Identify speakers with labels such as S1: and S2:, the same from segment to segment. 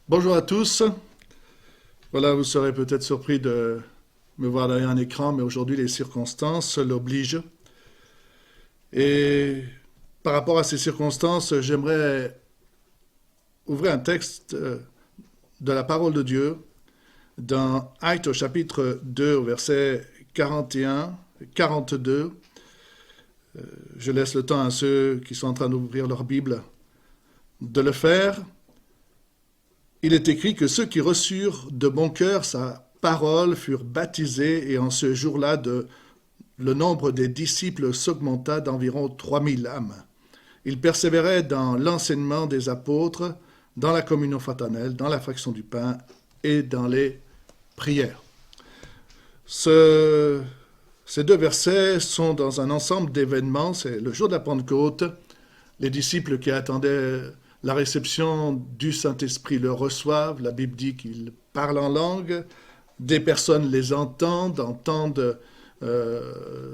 S1: Bonjour à tous. Voilà, vous serez peut-être surpris de me voir derrière un écran, mais aujourd'hui les circonstances l'obligent. Et par rapport à ces circonstances, j'aimerais ouvrir un texte de la parole de Dieu dans Actes au chapitre 2, au verset 41, 42. Je laisse le temps à ceux qui sont en train d'ouvrir leur Bible de le faire. Il est écrit que ceux qui reçurent de bon cœur sa parole furent baptisés, et en ce jour-là, le nombre des disciples s'augmenta d'environ 3000 âmes. Ils persévéraient dans l'enseignement des apôtres, dans la communion fraternelle, dans la fraction du pain et dans les prières. Ces deux versets sont dans un ensemble d'événements. C'est le jour de la Pentecôte. Les disciples qui attendaient la réception du Saint-Esprit le reçoivent. La Bible dit qu'ils parlent en langue. Des personnes les entendent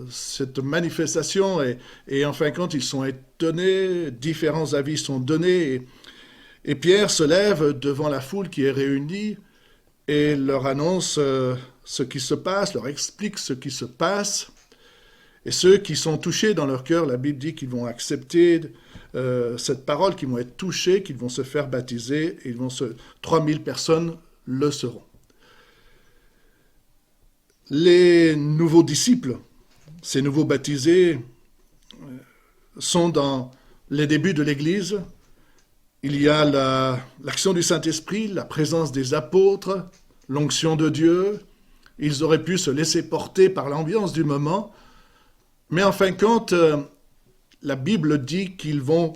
S1: cette manifestation et en fin de compte, ils sont étonnés. Différents avis sont donnés. Et Pierre se lève devant la foule qui est réunie et leur annonce ce qui se passe, leur explique ce qui se passe. Et ceux qui sont touchés dans leur cœur, la Bible dit qu'ils vont accepter cette parole, qu'ils vont être touchés, qu'ils vont se faire baptiser, et 3000 personnes le seront. Les nouveaux disciples, ces nouveaux baptisés, sont dans les débuts de l'Église. Il y a l'action du Saint-Esprit, la présence des apôtres, l'onction de Dieu. Ils auraient pu se laisser porter par l'ambiance du moment, mais en fin de compte, la Bible dit qu'ils vont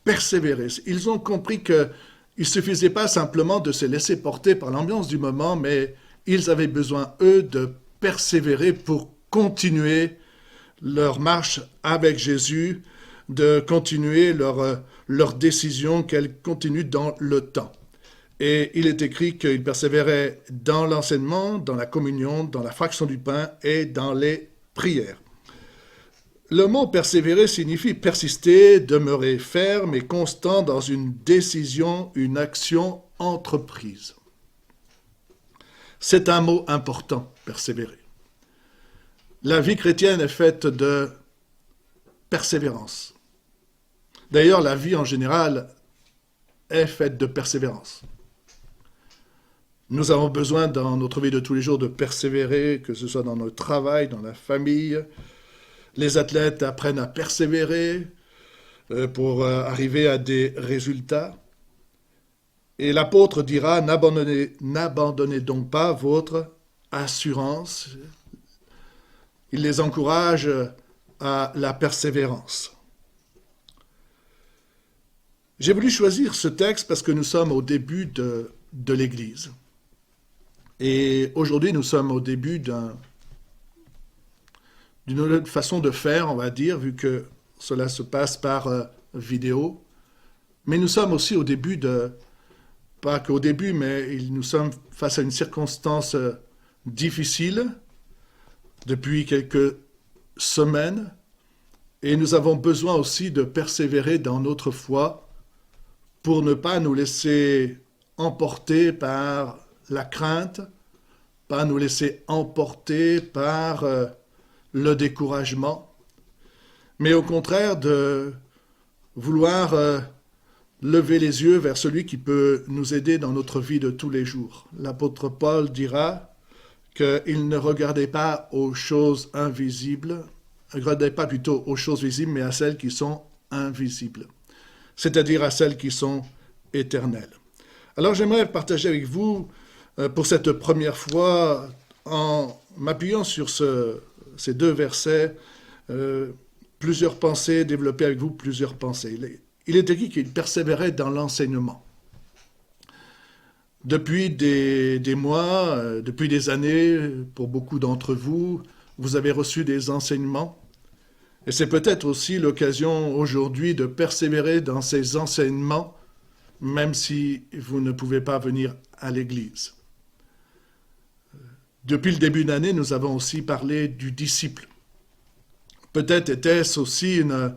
S1: persévérer. Ils ont compris qu'il ne suffisait pas simplement de se laisser porter par l'ambiance du moment, mais ils avaient besoin, eux, de persévérer pour continuer leur marche avec Jésus, de continuer leur décision, qu'elle continue dans le temps. Et il est écrit qu'ils persévéraient dans l'enseignement, dans la communion, dans la fraction du pain et dans les prières. Le mot persévérer signifie persister, demeurer ferme et constant dans une décision, une action entreprise. C'est un mot important, persévérer. La vie chrétienne est faite de persévérance. D'ailleurs, la vie en général est faite de persévérance. Nous avons besoin dans notre vie de tous les jours de persévérer, que ce soit dans notre travail, dans la famille. Les athlètes apprennent à persévérer pour arriver à des résultats. Et l'apôtre dira, n'abandonnez donc pas votre assurance. Il les encourage à la persévérance. J'ai voulu choisir ce texte parce que nous sommes au début de l'Église. Et aujourd'hui, nous sommes au début d'une autre façon de faire, on va dire, vu que cela se passe par vidéo. Mais nous sommes aussi au début pas qu'au début, mais nous sommes face à une circonstance difficile depuis quelques semaines. Et nous avons besoin aussi de persévérer dans notre foi pour ne pas nous laisser emporter par la crainte, pas nous laisser emporter par le découragement, mais au contraire de vouloir lever les yeux vers celui qui peut nous aider dans notre vie de tous les jours. L'apôtre Paul dira qu'il ne regardait pas aux choses invisibles, ne regardait pas plutôt aux choses visibles, mais à celles qui sont invisibles, c'est-à-dire à celles qui sont éternelles. Alors j'aimerais partager avec vous, pour cette première fois, en m'appuyant sur ces deux versets, plusieurs pensées, développer avec vous plusieurs pensées. Il est écrit qu'il persévérait dans l'enseignement. Depuis des mois, depuis des années, pour beaucoup d'entre vous, vous avez reçu des enseignements. Et c'est peut-être aussi l'occasion aujourd'hui de persévérer dans ces enseignements, même si vous ne pouvez pas venir à l'église. Depuis le début d'année, nous avons aussi parlé du disciple. Peut-être était-ce aussi une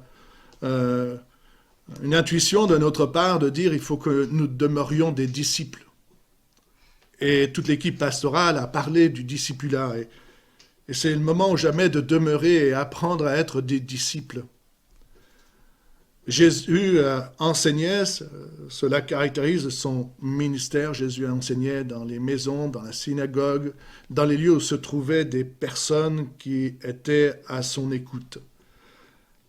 S1: intuition de notre part de dire il faut que nous demeurions des disciples. et toute l'équipe pastorale a parlé du discipulat. Et c'est le moment ou jamais de demeurer et apprendre à être des disciples. Jésus enseignait, cela caractérise son ministère. Jésus enseignait dans les maisons, dans la synagogue, dans les lieux où se trouvaient des personnes qui étaient à son écoute.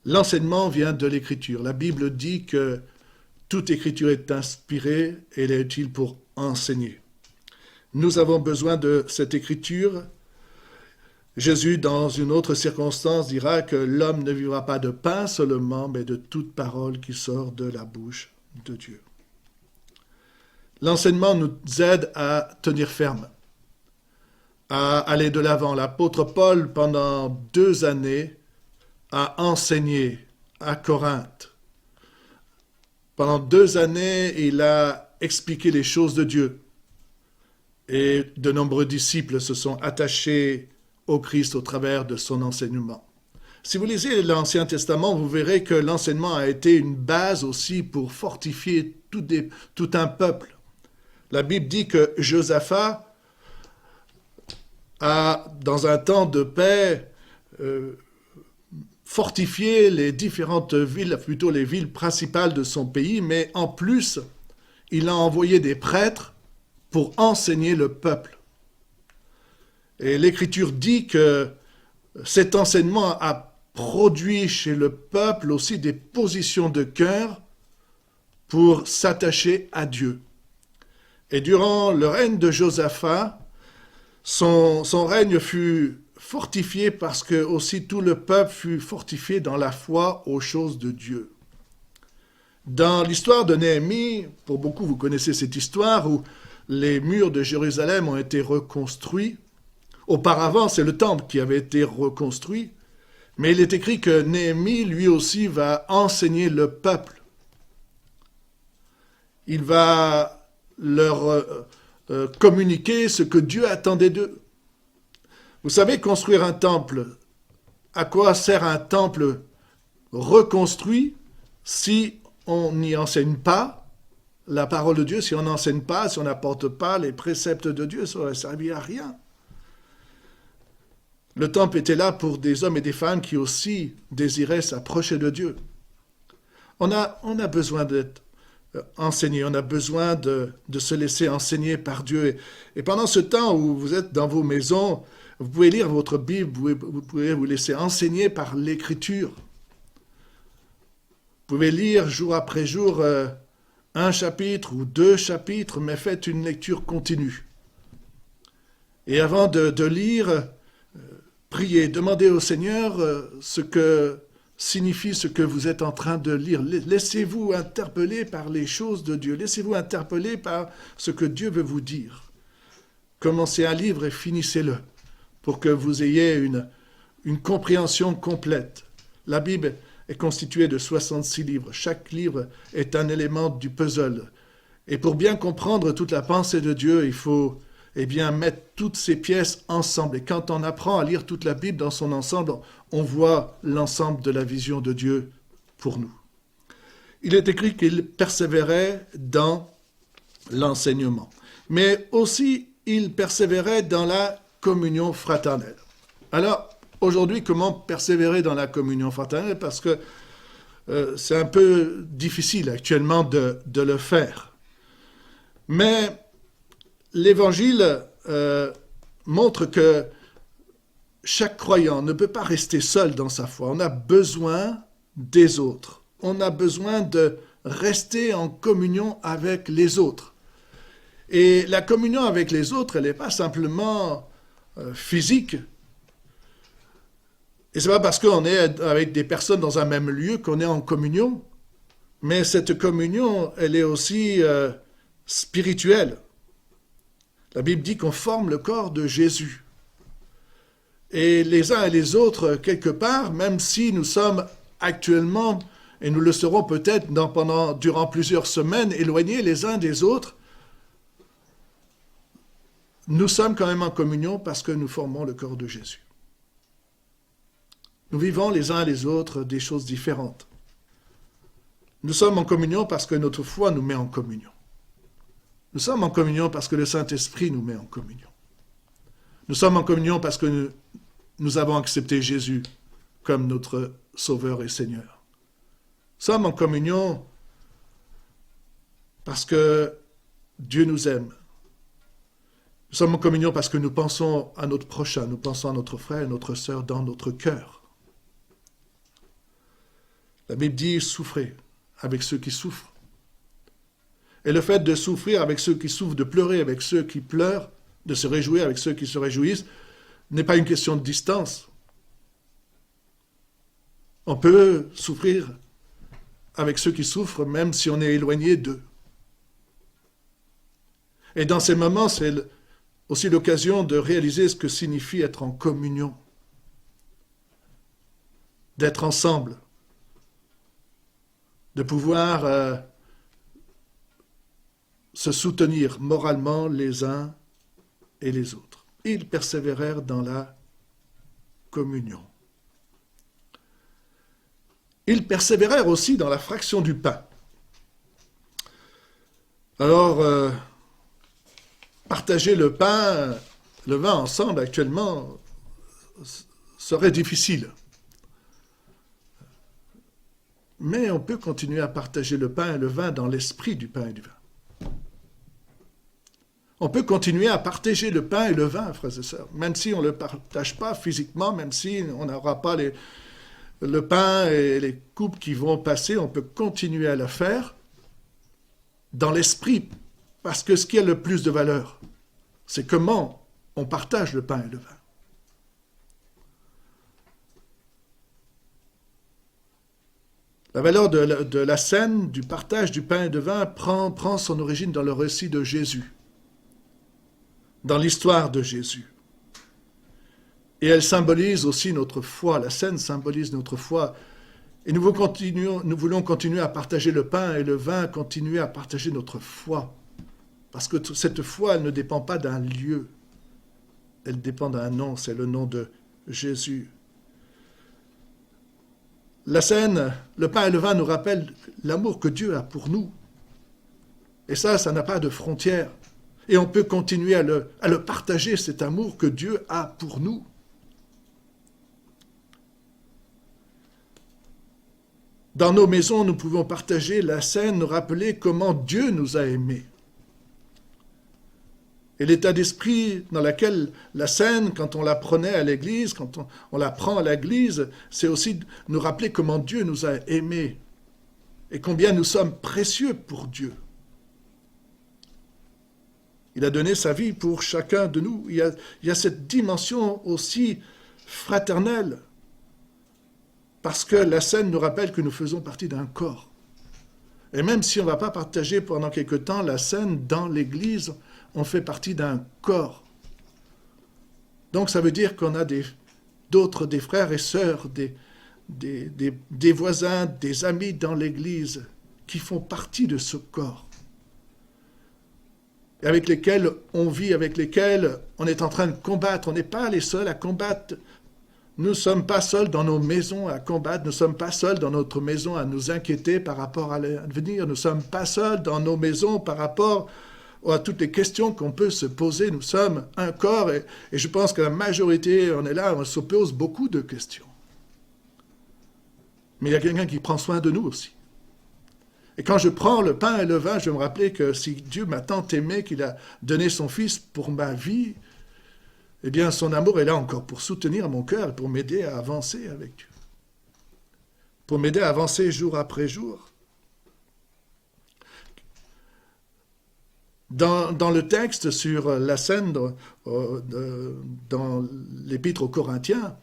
S1: L'enseignement vient de l'Écriture. La Bible dit que toute Écriture est inspirée et elle est utile pour enseigner. Nous avons besoin de cette Écriture. Jésus, dans une autre circonstance, dira que l'homme ne vivra pas de pain seulement, mais de toute parole qui sort de la bouche de Dieu. L'enseignement nous aide à tenir ferme, à aller de l'avant. L'apôtre Paul, pendant 2 années, a enseigné à Corinthe. Pendant 2 années, il a expliqué les choses de Dieu. Et de nombreux disciples se sont attachés au Christ au travers de son enseignement. Si vous lisez l'Ancien Testament, vous verrez que l'enseignement a été une base aussi pour fortifier tout un peuple. La Bible dit que Josaphat a, dans un temps de paix, fortifié les différentes villes, plutôt les villes principales de son pays, mais en plus, il a envoyé des prêtres pour enseigner le peuple. Et l'Écriture dit que cet enseignement a produit chez le peuple aussi des positions de cœur pour s'attacher à Dieu. Et durant le règne de Josaphat, son règne fut fortifié parce que aussi tout le peuple fut fortifié dans la foi aux choses de Dieu. Dans l'histoire de Néhémie, pour beaucoup vous connaissez cette histoire où les murs de Jérusalem ont été reconstruits. Auparavant, c'est le temple qui avait été reconstruit, mais il est écrit que Néhémie, lui aussi, va enseigner le peuple. Il va leur communiquer ce que Dieu attendait d'eux. Vous savez, construire un temple, à quoi sert un temple reconstruit si on n'y enseigne pas la parole de Dieu, si on n'enseigne pas, si on n'apporte pas les préceptes de Dieu, ça n'aurait servi à rien. Le temple était là pour des hommes et des femmes qui aussi désiraient s'approcher de Dieu. On a besoin d'être enseigné, on a besoin de se laisser enseigner par Dieu. Et pendant ce temps où vous êtes dans vos maisons, vous pouvez lire votre Bible, vous pouvez vous laisser enseigner par l'Écriture. Vous pouvez lire jour après jour un chapitre ou 2 chapitres, mais faites une lecture continue. Et avant de lire, priez, demandez au Seigneur ce que signifie ce que vous êtes en train de lire. Laissez-vous interpeller par les choses de Dieu. Laissez-vous interpeller par ce que Dieu veut vous dire. Commencez un livre et finissez-le pour que vous ayez une compréhension complète. La Bible est constituée de 66 livres. Chaque livre est un élément du puzzle. Et pour bien comprendre toute la pensée de Dieu, il faut mettre toutes ces pièces ensemble. Et quand on apprend à lire toute la Bible dans son ensemble, on voit l'ensemble de la vision de Dieu pour nous. Il est écrit qu'il persévérait dans l'enseignement. Mais aussi, il persévérait dans la communion fraternelle. Alors, aujourd'hui, comment persévérer dans la communion fraternelle? Parce que c'est un peu difficile actuellement de le faire. Mais l'Évangile montre que chaque croyant ne peut pas rester seul dans sa foi. On a besoin des autres. On a besoin de rester en communion avec les autres. Et la communion avec les autres, elle n'est pas simplement physique. Et ce n'est pas parce qu'on est avec des personnes dans un même lieu qu'on est en communion. Mais cette communion, elle est aussi spirituelle. La Bible dit qu'on forme le corps de Jésus. Et les uns et les autres, quelque part, même si nous sommes actuellement, et nous le serons peut-être durant plusieurs semaines, éloignés les uns des autres, nous sommes quand même en communion parce que nous formons le corps de Jésus. Nous vivons les uns et les autres des choses différentes. Nous sommes en communion parce que notre foi nous met en communion. Nous sommes en communion parce que le Saint-Esprit nous met en communion. Nous sommes en communion parce que nous avons accepté Jésus comme notre Sauveur et Seigneur. Nous sommes en communion parce que Dieu nous aime. Nous sommes en communion parce que nous pensons à notre prochain, nous pensons à notre frère et notre sœur dans notre cœur. La Bible dit « souffrez avec ceux qui souffrent ». Et le fait de souffrir avec ceux qui souffrent, de pleurer avec ceux qui pleurent, de se réjouir avec ceux qui se réjouissent, n'est pas une question de distance. On peut souffrir avec ceux qui souffrent, même si on est éloigné d'eux. Et dans ces moments, c'est aussi l'occasion de réaliser ce que signifie être en communion, d'être ensemble, de pouvoir se soutenir moralement les uns et les autres. Ils persévérèrent dans la communion. Ils persévérèrent aussi dans la fraction du pain. Alors, partager le pain, le vin ensemble actuellement serait difficile. Mais on peut continuer à partager le pain et le vin dans l'esprit du pain et du vin. On peut continuer à partager le pain et le vin, frères et sœurs, même si on ne le partage pas physiquement, même si on n'aura pas le pain et les coupes qui vont passer, on peut continuer à le faire dans l'esprit, parce que ce qui a le plus de valeur, c'est comment on partage le pain et le vin. La valeur de la scène, du partage du pain et du vin, prend son origine dans le récit de Jésus, dans l'histoire de Jésus. Et elle symbolise aussi notre foi. La scène symbolise notre foi. Et nous voulons continuer à partager le pain et le vin, continuer à partager notre foi. Parce que cette foi, elle ne dépend pas d'un lieu. Elle dépend d'un nom, c'est le nom de Jésus. La scène, le pain et le vin nous rappellent l'amour que Dieu a pour nous. Et ça n'a pas de frontières. Et on peut continuer à le partager, cet amour que Dieu a pour nous. Dans nos maisons, nous pouvons partager la scène, nous rappeler comment Dieu nous a aimés. Et l'état d'esprit dans lequel la scène, quand on la prenait à l'église, quand on la prend à l'église, c'est aussi nous rappeler comment Dieu nous a aimés et combien nous sommes précieux pour Dieu. Il a donné sa vie pour chacun de nous. Il y a cette dimension aussi fraternelle, parce que la scène nous rappelle que nous faisons partie d'un corps. Et même si on ne va pas partager pendant quelque temps la scène dans l'église, on fait partie d'un corps. Donc ça veut dire qu'on a des frères et sœurs, des voisins, des amis dans l'église qui font partie de ce corps, et avec lesquels on vit, avec lesquels on est en train de combattre. On n'est pas les seuls à combattre. Nous ne sommes pas seuls dans nos maisons à combattre. Nous ne sommes pas seuls dans notre maison à nous inquiéter par rapport à l'avenir. Nous ne sommes pas seuls dans nos maisons par rapport à toutes les questions qu'on peut se poser. Nous sommes un corps et je pense que la majorité, on est là, on se pose beaucoup de questions. Mais il y a quelqu'un qui prend soin de nous aussi. Et quand je prends le pain et le vin, je me rappelle que si Dieu m'a tant aimé qu'il a donné son Fils pour ma vie, eh bien son amour est là encore pour soutenir mon cœur et pour m'aider à avancer avec Dieu. Pour m'aider à avancer jour après jour. Dans le texte sur la scène dans l'Épître aux Corinthiens,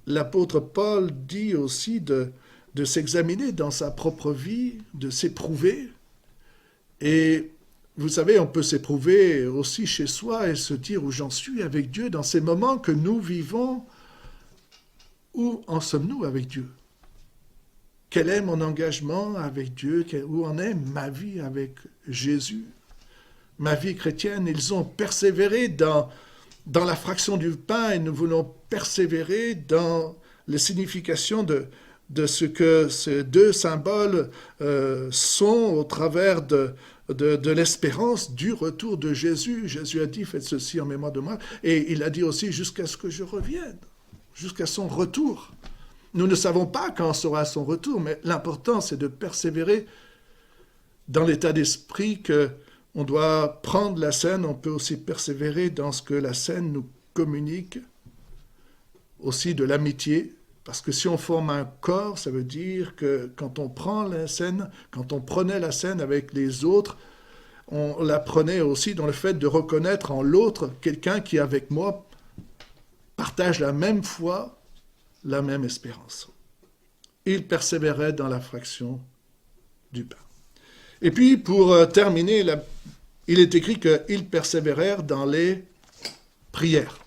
S1: l'apôtre Paul dit aussi de s'examiner dans sa propre vie, de s'éprouver. Et vous savez, on peut s'éprouver aussi chez soi et se dire où j'en suis avec Dieu dans ces moments que nous vivons. Où en sommes-nous avec Dieu? Quel est mon engagement avec Dieu? Où en est ma vie avec Jésus? Ma vie chrétienne, ils ont persévéré dans la fraction du pain et nous voulons persévérer dans les significations de ce que ces deux symboles sont au travers de de l'espérance du retour de Jésus. Jésus a dit, faites ceci en mémoire de moi. Et il a dit aussi, jusqu'à ce que je revienne, jusqu'à son retour. Nous ne savons pas quand sera son retour, mais l'important, c'est de persévérer dans l'état d'esprit qu'on doit prendre la scène. On peut aussi persévérer dans ce que la scène nous communique, aussi de l'amitié. Parce que si on forme un corps, ça veut dire que quand on prend la scène, quand on prenait la scène avec les autres, on la prenait aussi dans le fait de reconnaître en l'autre quelqu'un qui, avec moi, partage la même foi, la même espérance. Il persévérait dans la fraction du pain. Et puis, pour terminer, il est écrit qu'ils persévérèrent dans les prières.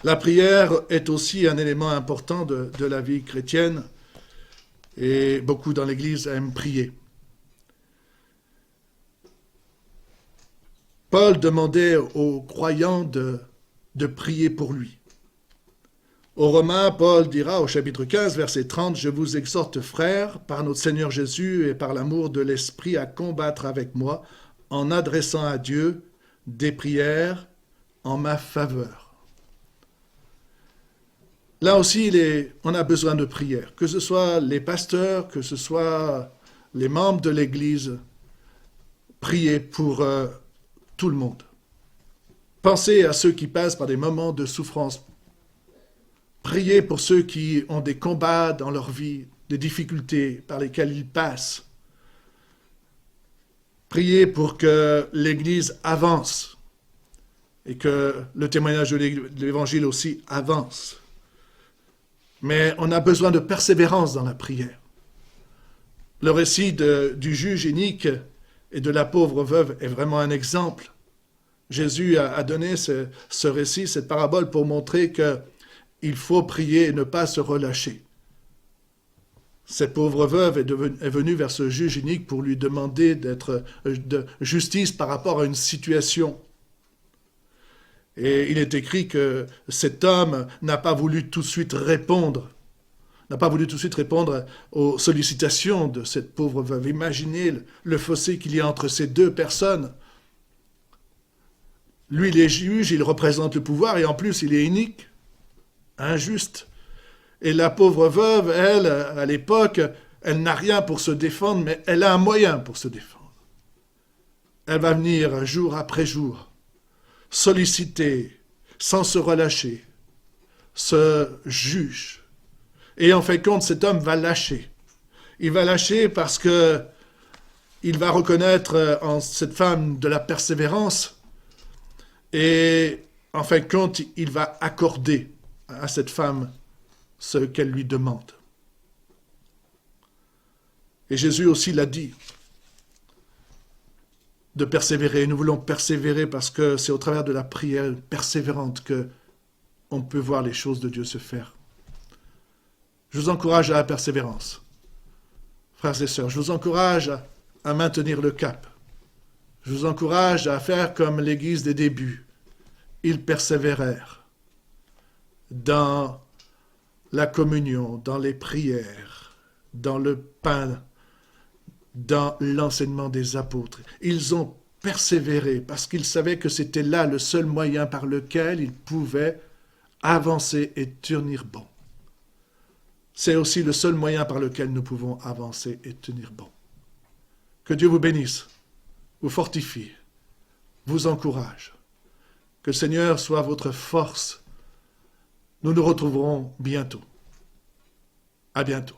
S1: La prière est aussi un élément important de la vie chrétienne et beaucoup dans l'Église aiment prier. Paul demandait aux croyants de prier pour lui. Aux Romains, Paul dira au chapitre 15, verset 30, « Je vous exhorte, frères, par notre Seigneur Jésus et par l'amour de l'Esprit, à combattre avec moi en adressant à Dieu des prières en ma faveur. » Là aussi, on a besoin de prière, que ce soit les pasteurs, que ce soit les membres de l'Église, prier pour tout le monde. Pensez à ceux qui passent par des moments de souffrance. Priez pour ceux qui ont des combats dans leur vie, des difficultés par lesquelles ils passent. Priez pour que l'Église avance et que le témoignage de l'Évangile aussi avance. Mais on a besoin de persévérance dans la prière. Le récit du juge inique et de la pauvre veuve est vraiment un exemple. Jésus a donné ce récit, cette parabole, pour montrer qu'il faut prier et ne pas se relâcher. Cette pauvre veuve est venue vers ce juge inique pour lui demander de justice par rapport à une situation. Et il est écrit que cet homme n'a pas voulu tout de suite répondre aux sollicitations de cette pauvre veuve. Imaginez le fossé qu'il y a entre ces deux personnes. Lui, il est juge, il représente le pouvoir, et en plus, il est inique, injuste. Et la pauvre veuve, elle, à l'époque, elle n'a rien pour se défendre, mais elle a un moyen pour se défendre. Elle va venir jour après jour, solliciter, sans se relâcher, ce juge. Et en fin de compte, cet homme va lâcher. Il va lâcher parce que il va reconnaître en cette femme de la persévérance et en fin de compte, il va accorder à cette femme ce qu'elle lui demande. Et Jésus aussi l'a dit, de persévérer. Nous voulons persévérer parce que c'est au travers de la prière persévérante qu'on peut voir les choses de Dieu se faire. Je vous encourage à la persévérance. Frères et sœurs, je vous encourage à maintenir le cap. Je vous encourage à faire comme l'Église des débuts. Ils persévérèrent dans la communion, dans les prières, dans le pain, dans l'enseignement des apôtres. Ils ont persévéré parce qu'ils savaient que c'était là le seul moyen par lequel ils pouvaient avancer et tenir bon. C'est aussi le seul moyen par lequel nous pouvons avancer et tenir bon. Que Dieu vous bénisse, vous fortifie, vous encourage. Que le Seigneur soit votre force. Nous nous retrouverons bientôt. À bientôt.